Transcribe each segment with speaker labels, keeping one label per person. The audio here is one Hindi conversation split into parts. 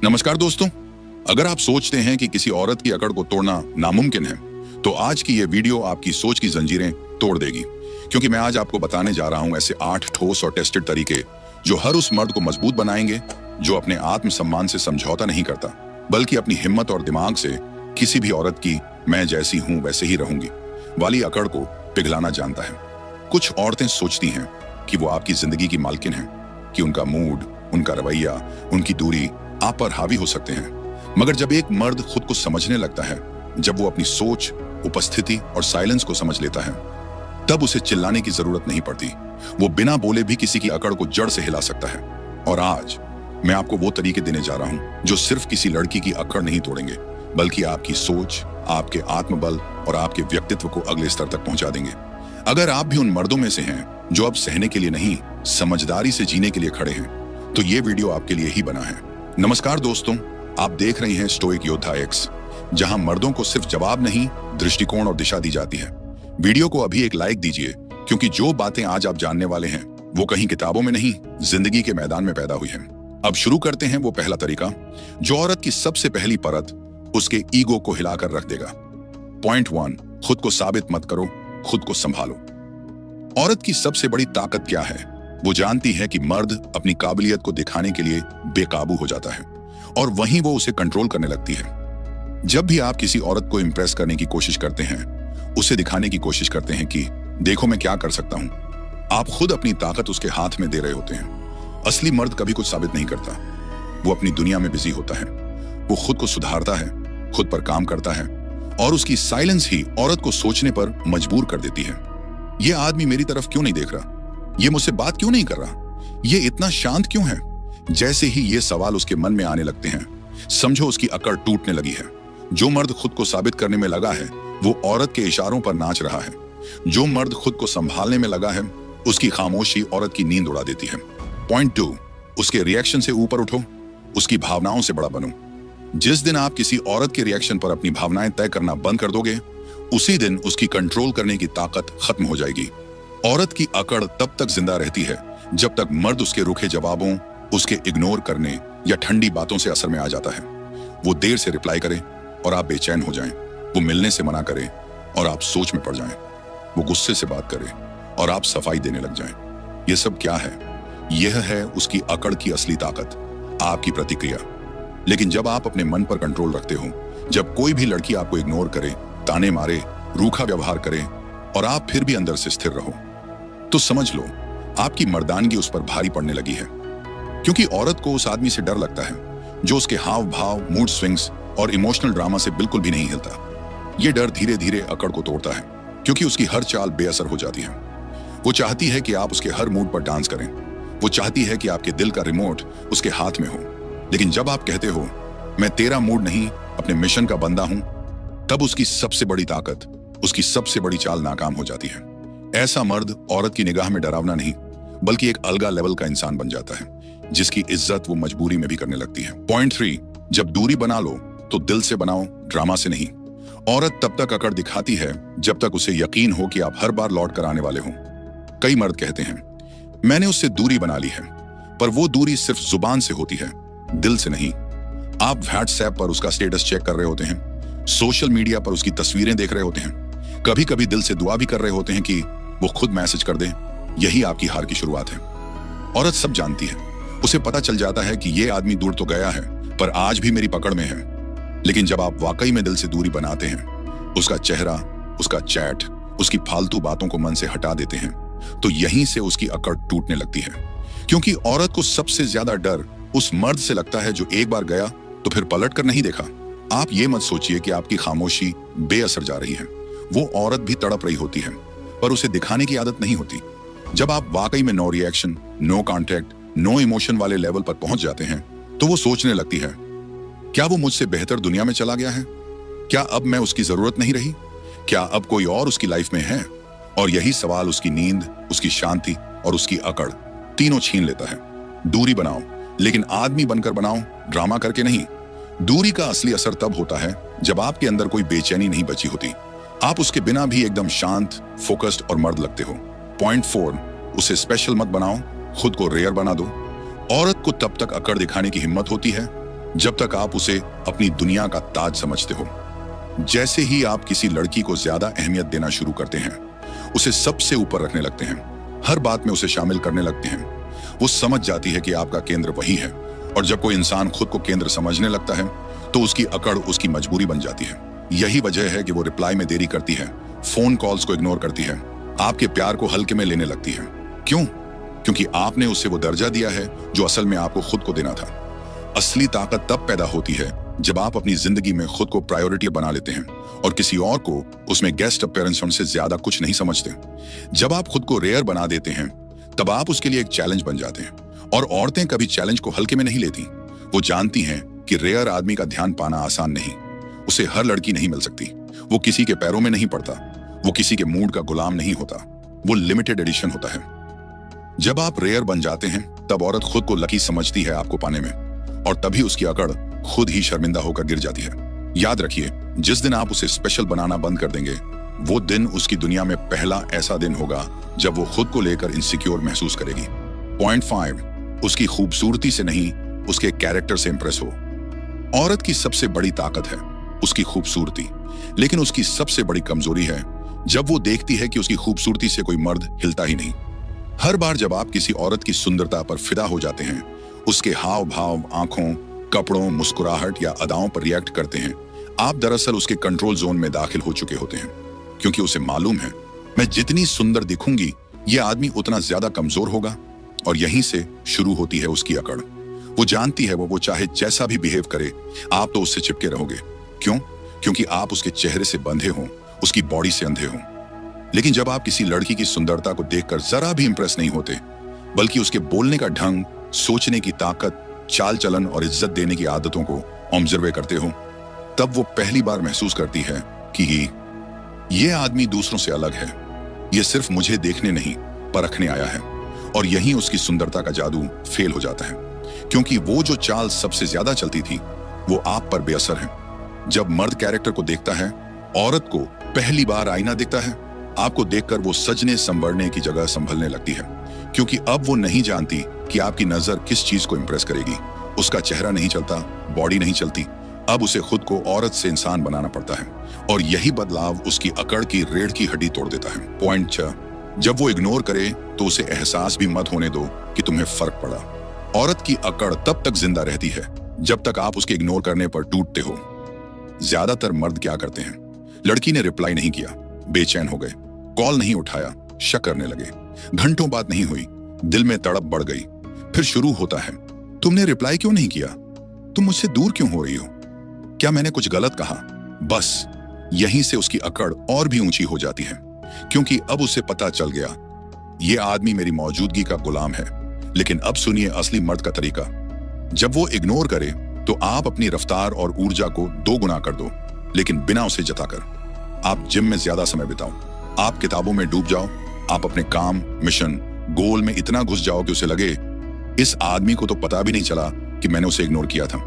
Speaker 1: नमस्कार दोस्तों। अगर आप सोचते हैं कि किसी औरत की अकड़ को तोड़ना नामुमकिन है, तो आज की ये वीडियो आपकी सोच की जंजीरें तोड़ देगी। क्योंकि मैं आज आपको बताने जा रहा हूं ऐसे 8 ठोस और टेस्टेड तरीके जो हर उस मर्द को मजबूत बनाएंगे जो अपने आत्मसम्मान से समझौता नहीं करता, बल्कि अपनी हिम्मत और दिमाग से किसी भी औरत की मैं जैसी हूं वैसे ही रहूंगी वाली अकड़ को पिघलाना जानता है। कुछ औरतें सोचती हैं कि वो आपकी जिंदगी की मालकिन हैं, कि उनका मूड, उनका रवैया, उनकी दूरी आप पर हावी हो सकते हैं। मगर जब एक मर्द खुद को समझने लगता है, जब वो अपनी सोच, उपस्थिति और साइलेंस को समझ लेता है, तब उसे चिल्लाने की जरूरत नहीं पड़ती। वो बिना बोले भी किसी की अकड़ को जड़ से हिला सकता है। और आज मैं आपको वो तरीके देने जा रहा हूं जो सिर्फ किसी लड़की की अकड़ नहीं तोड़ेंगे, बल्कि आपकी सोच, आपके आत्मबल और आपके व्यक्तित्व को अगले स्तर तक पहुंचा देंगे। अगर आप भी उन मर्दों में से हैं जो अब सहने के लिए नहीं, समझदारी से जीने के लिए खड़े हैं, तो ये वीडियो आपके लिए ही बना है। नमस्कार दोस्तों, आप देख रहे हैं स्टोइक योद्धा एक्स, जहां मर्दों को सिर्फ जवाब नहीं, दृष्टिकोण और दिशा दी जाती है। वीडियो को अभी एक लाइक दीजिए, क्योंकि जो बातें आज आप जानने वाले हैं वो कहीं किताबों में नहीं, जिंदगी के मैदान में पैदा हुई हैं। अब शुरू करते हैं वो पहला तरीका जो औरत की सबसे पहली परत उसके ईगो को हिलाकर रख देगा। पॉइंट 1, खुद को साबित मत करो, खुद को संभालो। औरत की सबसे बड़ी ताकत क्या है? वो जानती है कि मर्द अपनी काबिलियत को दिखाने के लिए बेकाबू हो जाता है और वहीं वो उसे कंट्रोल करने लगती है। जब भी आप किसी औरत को इंप्रेस करने की कोशिश करते हैं, उसे दिखाने की कोशिश करते हैं कि देखो मैं क्या कर सकता हूं, आप खुद अपनी ताकत उसके हाथ में दे रहे होते हैं। असली मर्द कभी कुछ साबित नहीं करता। वो अपनी दुनिया में बिजी होता है। वो खुद को सुधारता है, खुद पर काम करता है, और उसकी साइलेंस ही औरत को सोचने पर मजबूर कर देती है। ये आदमी मेरी तरफ क्यों नहीं देख रहा? ये मुझसे बात क्यों नहीं कर रहा? ये इतना शांत क्यों है? जैसे ही ये सवाल उसके मन में आने लगते हैं, समझो उसकी अकड़ टूटने लगी है। जो मर्द खुद को साबित करने में लगा है, वो औरत के इशारों पर नाच रहा है। जो मर्द खुद को संभालने में लगा है, उसकी खामोशी औरत की नींद उड़ा देती है। पॉइंट 2, उसके रिएक्शन से ऊपर उठो, उसकी भावनाओं से बड़ा बनो। जिस दिन आप किसी औरत के रिएक्शन पर अपनी भावनाएं तय करना बंद कर दोगे, उसी दिन उसकी कंट्रोल करने की ताकत खत्म हो जाएगी। औरत की अकड़ तब तक जिंदा रहती है जब तक मर्द उसके रूखे जवाबों, उसके इग्नोर करने या ठंडी बातों से असर में आ जाता है। वो देर से रिप्लाई करे और आप बेचैन हो जाएं। वो मिलने से मना करे और आप सोच में पड़ जाएं। वो गुस्से से बात करे और आप सफाई देने लग जाएं। ये सब क्या है? यह है उसकी अकड़ की असली ताकत, आपकी प्रतिक्रिया। लेकिन जब आप अपने मन पर कंट्रोल रखते हो, जब कोई भी लड़की आपको इग्नोर करे, ताने मारे, रूखा व्यवहार करे और आप फिर भी अंदर से स्थिर रहो, तो समझ लो आपकी मर्दानगी उस पर भारी पड़ने लगी है। क्योंकि औरत को उस आदमी से डर लगता है जो उसके हाव भाव, मूड स्विंग्स और इमोशनल ड्रामा से बिल्कुल भी नहीं हिलता। ये डर धीरे धीरे अकड़ को तोड़ता है, क्योंकि उसकी हर चाल बेअसर हो जाती है। वो चाहती है कि आप उसके हर मूड पर डांस करें। वो चाहती है कि आपके दिल का रिमोट उसके हाथ में हो। लेकिन जब आप कहते हो मैं तेरा मूड नहीं, अपने मिशन का बंदा हूं, तब उसकी सबसे बड़ी ताकत, उसकी सबसे बड़ी चाल नाकाम हो जाती है। ऐसा मर्द औरत की निगाह में डरावना नहीं, बल्कि एक अलगा लेवल का इंसान बन जाता है, जिसकी इज्जत वो मजबूरी में भी करने लगती है। पॉइंट 3, जब दूरी बना लो तो दिल से बनाओ, ड्रामा से नहीं। औरत तब तक अकड़ दिखाती है जब तक उसे यकीन हो कि आप हर बार लौट कर आने वाले हो। कई मर्द कहते हैं मैंने उससे दूरी बना ली है, पर वो दूरी सिर्फ जुबान से होती है, दिल से नहीं। आप व्हाट्सएप पर उसका स्टेटस चेक कर रहे होते हैं, सोशल मीडिया पर उसकी तस्वीरें देख रहे होते हैं, कभी कभी दिल से दुआ भी कर रहे होते हैं कि वो खुद मैसेज कर दे। यही आपकी हार की शुरुआत है। औरत सब जानती है। उसे पता चल जाता है कि ये आदमी दूर तो गया है, पर आज भी मेरी पकड़ में है। लेकिन जब आप वाकई में दिल से दूरी बनाते हैं, उसका चेहरा, उसका चैट, उसकी फालतू बातों को मन से हटा देते हैं, तो यहीं से उसकी अकड़ टूटने लगती है। क्योंकि औरत को सबसे ज्यादा डर उस मर्द से लगता है जो एक बार गया तो फिर पलट कर नहीं देखा। आप ये मत सोचिए कि आपकी खामोशी बेअसर जा रही है। वो औरत भी तड़प रही होती है, पर उसे दिखाने की आदत नहीं होती। जब आप वाकई में no reaction, no contact, no emotion वाले लेवल पर पहुंच जाते हैं, तो वो सोचने लगती है, क्या वो मुझसे बेहतर दुनिया में चला गया है? क्या अब मैं उसकी जरूरत नहीं रही? क्या अब कोई और उसकी लाइफ में है? और यही सवाल उसकी नींद, उसकी शांति और उसकी अकड़ तीनों छीन लेता है। दूरी बनाओ, लेकिन आदमी बनकर बनाओ, ड्रामा करके नहीं। दूरी का असली असर तब होता है जब आपके अंदर कोई बेचैनी नहीं बची होती। आप उसके बिना भी एकदम शांत, फोकस्ड और मर्द लगते हो। पॉइंट 4, उसे स्पेशल मत बनाओ, खुद को रेयर बना दो। औरत को तब तक अकड़ दिखाने की हिम्मत होती है जब तक आप उसे अपनी दुनिया का ताज समझते हो। जैसे ही आप किसी लड़की को ज्यादा अहमियत देना शुरू करते हैं, उसे सबसे ऊपर रखने लगते हैं, हर बात में उसे शामिल करने लगते हैं, वो समझ जाती है कि आपका केंद्र वही है। और जब कोई इंसान खुद को केंद्र समझने लगता है तो उसकी अकड़ उसकी मजबूरी बन जाती है। यही वजह है कि वो रिप्लाई में देरी करती है, फोन कॉल्स को इग्नोर करती है, आपके प्यार को हल्के में लेने लगती है। क्यों? क्योंकि आपने उसे वो दर्जा दिया है जो असल में आपको खुद को देना था। असली ताकत तब पैदा होती है जब आप अपनी जिंदगी में खुद को प्रायोरिटी बना लेते हैं और किसी और को उसमें गेस्ट अपीयरेंस से ज्यादा कुछ नहीं समझते। जब आप खुद को रेयर बना देते हैं तब आप उसके लिए एक चैलेंज बन जाते हैं। और औरतें कभी चैलेंज को हल्के में नहीं लेती। वो जानती हैं कि रेयर आदमी का ध्यान पाना आसान नहीं, उसे हर लड़की नहीं मिल सकती। वो किसी के पैरों में नहीं पड़ता, वो किसी के मूड का गुलाम नहीं होता, वो लिमिटेड एडिशन होता है। जब आप रेयर बन जाते हैं तब औरत खुद को लकी समझती है आपको पाने में, और तभी उसकी अकड़ खुद ही शर्मिंदा होकर गिर जाती है। याद रखिए, जिस दिन आप उसे स्पेशल बनाना बंद कर देंगे, वो दिन उसकी दुनिया में पहला ऐसा दिन होगा जब वो खुद को लेकर इनसिक्योर महसूस करेगी। पॉइंट 5, उसकी खूबसूरती से नहीं, उसके कैरेक्टर से इंप्रेस हो। औरत की सबसे बड़ी ताकत है उसकी खूबसूरती, लेकिन उसकी सबसे बड़ी कमजोरी है जब वो देखती है कि उसकी खूबसूरती से कोई मर्द हिलता ही नहीं। हर बार जब आप किसी औरत की सुंदरता पर फिदा हो जाते हैं, उसके हाव भाव, आंखों, कपड़ों, मुस्कुराहट या अदाओं पर रिएक्ट करते हैं, आप दरअसल उसके कंट्रोल जोन में दाखिल हो चुके होते हैं। क्योंकि उसे मालूम है, मैं जितनी सुंदर दिखूंगी ये आदमी उतना ज्यादा कमजोर होगा। और यहीं से शुरू होती है उसकी अकड़। वो जानती है वो चाहे जैसा भी बिहेव करे, आप तो उससे चिपके रहोगे। क्यों? क्योंकि आप उसके चेहरे से बंधे हो, उसकी बॉडी से अंधे हो। लेकिन जब आप किसी लड़की की सुंदरता को देखकर जरा भी इंप्रेस नहीं होते, बल्कि उसके बोलने का ढंग, सोचने की ताकत, चाल चलन और इज्जत देने की आदतों को ऑब्जर्व करते हो, तब वो पहली बार महसूस करती है कि ये आदमी दूसरों से अलग है। ये सिर्फ मुझे देखने नहीं, परखने आया है। और यहीं उसकी सुंदरता का जादू फेल हो जाता है, क्योंकि वो जो चाल सबसे ज्यादा चलती थी वो आप पर बेअसर है। जब मर्द कैरेक्टर को देखता है, औरत को पहली बार आईना दिखता है, आपको देखकर वो सजने संवरने की जगह संभलने लगती है। क्योंकि अब वो नहीं जानती कि आपकी नजर किस चीज को इंप्रेस करेगी। उसका चेहरा नहीं चलता, बॉडी नहीं चलती, अब उसे खुद को औरत से इंसान बनाना पड़ता है। और यही बदलाव उसकी अकड़ की रीढ़ की हड्डी तोड़ देता है। पॉइंट 6, जब वो इग्नोर करे तो उसे एहसास भी मत होने दो कि तुम्हें फर्क पड़ा। औरत की अकड़ तब तक जिंदा रहती है जब तक आप उसके इग्नोर करने पर टूटते हो। ज्यादातर मर्द क्या करते हैं, लड़की ने रिप्लाई नहीं किया, बेचैन हो गए, कॉल नहीं उठाया, शक करने लगे, घंटों बात नहीं हुई, दिल में तड़प बढ़ गई। फिर शुरू होता है, तुमने रिप्लाई क्यों नहीं किया? तुम मुझसे दूर क्यों हो रही हो? क्या मैंने कुछ गलत कहा? बस यहीं से उसकी अकड़ और भी ऊंची हो जाती है, क्योंकि अब उसे पता चल गया ये आदमी मेरी मौजूदगी का गुलाम है। लेकिन अब सुनिए असली मर्द का तरीका। जब वो इग्नोर करे तो आप अपनी रफ्तार और ऊर्जा को 2 गुना कर दो, लेकिन बिना उसे जताकर। आप जिम में ज्यादा समय बिताओ, आप किताबों में डूब जाओ, आप अपने काम, मिशन, गोल में इतना घुस जाओ कि उसे लगे इस आदमी को तो पता भी नहीं चला कि मैंने उसे इग्नोर किया था।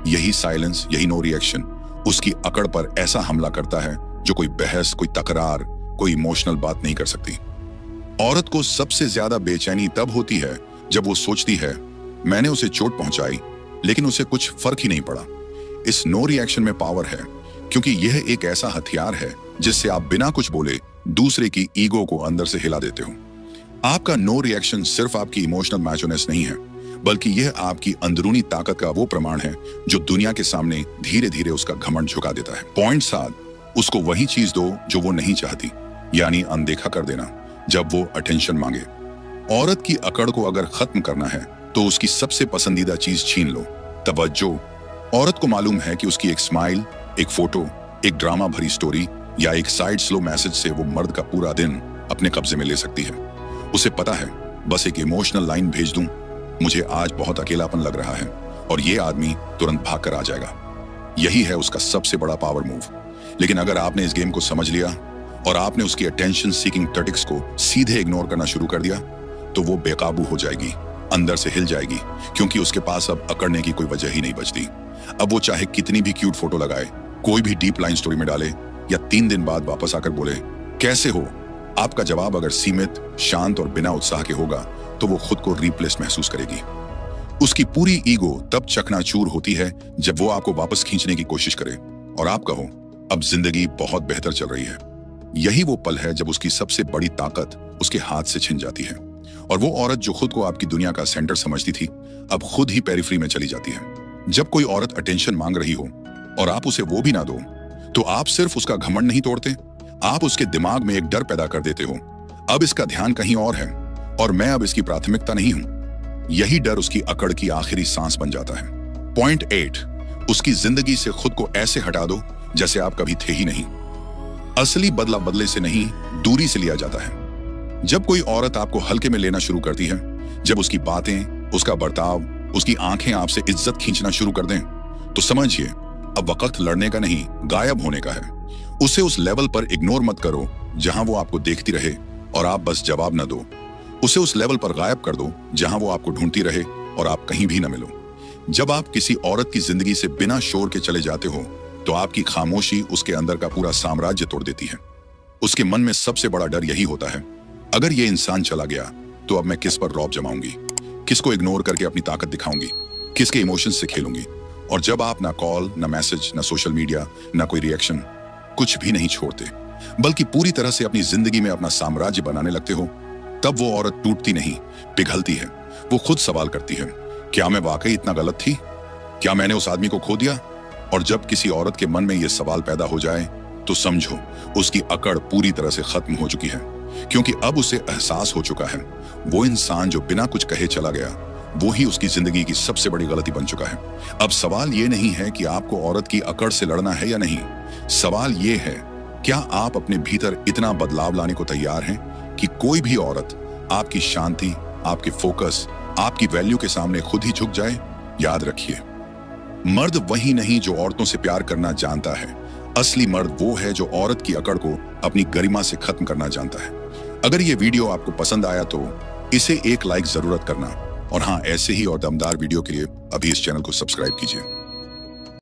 Speaker 1: यही साइलेंस, यही नो रिएक्शन उसकी अकड़ पर ऐसा हमला करता है जो कोई बहस, कोई तकरार, कोई इमोशनल बात नहीं कर सकती। औरत को सबसे ज्यादा बेचैनी तब होती है जब वो सोचती है मैंने उसे चोट पहुंचाई लेकिन उसे कुछ फर्क ही नहीं पड़ा। इस नो रिएक्शन में पावर है, क्योंकि यह एक ऐसा हथियार है जिससे आप बिना कुछ बोले दूसरे की ईगो को अंदर से हिला देते हो। आपका नो रिएक्शन सिर्फ आपकी इमोशनल मैचोनेस नहीं है, बल्कि यह आपकी अंदरूनी ताकत का वो प्रमाण है जो दुनिया के सामने धीरे धीरे उसका घमंड झुका देता है। पॉइंट 7, उसको वही चीज दो जो वो नहीं चाहती, यानी अनदेखा कर देना जब वो अटेंशन मांगे। औरत की अकड़ को अगर खत्म करना है तो उसकी सबसे पसंदीदा चीज छीन लो, तवज्जो। औरत को मालूम है कि उसकी एक स्माइल, एक फोटो, एक ड्रामा भरी स्टोरी या एक साइड स्लो मैसेज से वो मर्द का पूरा दिन अपने कब्जे में ले सकती है। उसे पता है बस एक इमोशनल लाइन भेज दूं, मुझे आज बहुत अकेलापन लग रहा है, और ये आदमी तुरंत भाग कर आ जाएगा। यही है उसका सबसे बड़ा पावर मूव। लेकिन अगर आपने इस गेम को समझ लिया और आपने उसकी अटेंशन सीकिंग टैक्टिक्स को सीधे इग्नोर करना शुरू कर दिया, तो वो बेकाबू हो जाएगी, अंदर से हिल जाएगी, क्योंकि उसके पास अब अकड़ने की कोई वजह ही नहीं बचती। अब वो चाहे कितनी भी क्यूट फोटो लगाए, कोई भी डीप लाइन स्टोरी में डाले या 3 दिन बाद वापस आकर बोले कैसे हो, आपका जवाब अगर सीमित, शांत और बिना उत्साह के होगा तो वो खुद को रिप्लेस महसूस करेगी। उसकी पूरी ईगो तब चकनाचूर होती है जब वो आपको वापस खींचने की कोशिश करे और आप कहो अब जिंदगी बहुत बेहतर चल रही है। यही वो पल है जब उसकी सबसे बड़ी ताकत उसके हाथ से छिन जाती है और वो औरत जो खुद को आपकी दुनिया का सेंटर समझती थी अब खुद ही पेरिफेरी में चली जाती है। जब कोई औरत अटेंशन मांग रही हो और आप उसे वो भी ना दो तो आप सिर्फ उसका घमंड नहीं तोड़ते, आप उसके दिमाग में एक डर पैदा कर देते हो, अब इसका ध्यान कहीं और है और मैं अब इसकी प्राथमिकता नहीं हूं। यही डर उसकी अकड़ की आखिरी सांस बन जाता है। पॉइंट 8, उसकी जिंदगी से खुद को ऐसे हटा दो जैसे आप कभी थे ही नहीं। असली बदला बदले से नहीं, दूरी से लिया जाता है। जब कोई औरत आपको हल्के में लेना शुरू करती है, जब उसकी बातें, उसका बर्ताव, उसकी आंखें आपसे इज्जत खींचना शुरू कर दें, तो समझिए अब वक्त लड़ने का नहीं, गायब होने का है। उसे उस लेवल पर इग्नोर मत करो जहां वो आपको देखती रहे और आप बस जवाब न दो। उसे उस लेवल पर गायब कर दो जहां वो आपको ढूंढती रहे और आप कहीं भी न मिलो। जब आप किसी औरत की जिंदगी से बिना शोर के चले जाते हो तो आपकी खामोशी उसके अंदर का पूरा साम्राज्य तोड़ देती है। उसके मन में सबसे बड़ा डर यही होता है, अगर ये इंसान चला गया तो अब मैं किस पर रौब जमाऊंगी, किसको इग्नोर करके अपनी ताकत दिखाऊंगी, किसके इमोशंस से खेलूंगी। और जब आप ना कॉल, ना मैसेज, ना सोशल मीडिया, ना कोई रिएक्शन, कुछ भी नहीं छोड़ते बल्कि पूरी तरह से अपनी जिंदगी में अपना साम्राज्य बनाने लगते हो, तब वो औरत टूटती नहीं, पिघलती है। वो खुद सवाल करती है, क्या मैं वाकई इतना गलत थी? क्या मैंने उस आदमी को खो दिया? और जब किसी औरत के मन में यह सवाल पैदा हो जाए तो समझो उसकी अकड़ पूरी तरह से खत्म हो चुकी है, क्योंकि अब उसे एहसास हो चुका है वो इंसान जो बिना कुछ कहे चला गया वो ही उसकी जिंदगी की सबसे बड़ी गलती बन चुका है। अब सवाल ये नहीं है कि आपको औरत की अकड़ से लड़ना है या नहीं, सवाल ये है क्या आप अपने भीतर इतना बदलाव लाने को तैयार हैं कि कोई भी औरत आपकी शांति, आपके फोकस, आपकी वैल्यू के सामने खुद ही झुक जाए। याद रखिए, मर्द वही नहीं जो औरतों से प्यार करना जानता है, असली मर्द वो है जो औरत की अकड़ को अपनी गरिमा से खत्म करना जानता है। अगर ये वीडियो आपको पसंद आया तो इसे एक लाइक जरूरत करना और हाँ, ऐसे ही और दमदार वीडियो के लिए अभी इस चैनल को सब्सक्राइब कीजिए।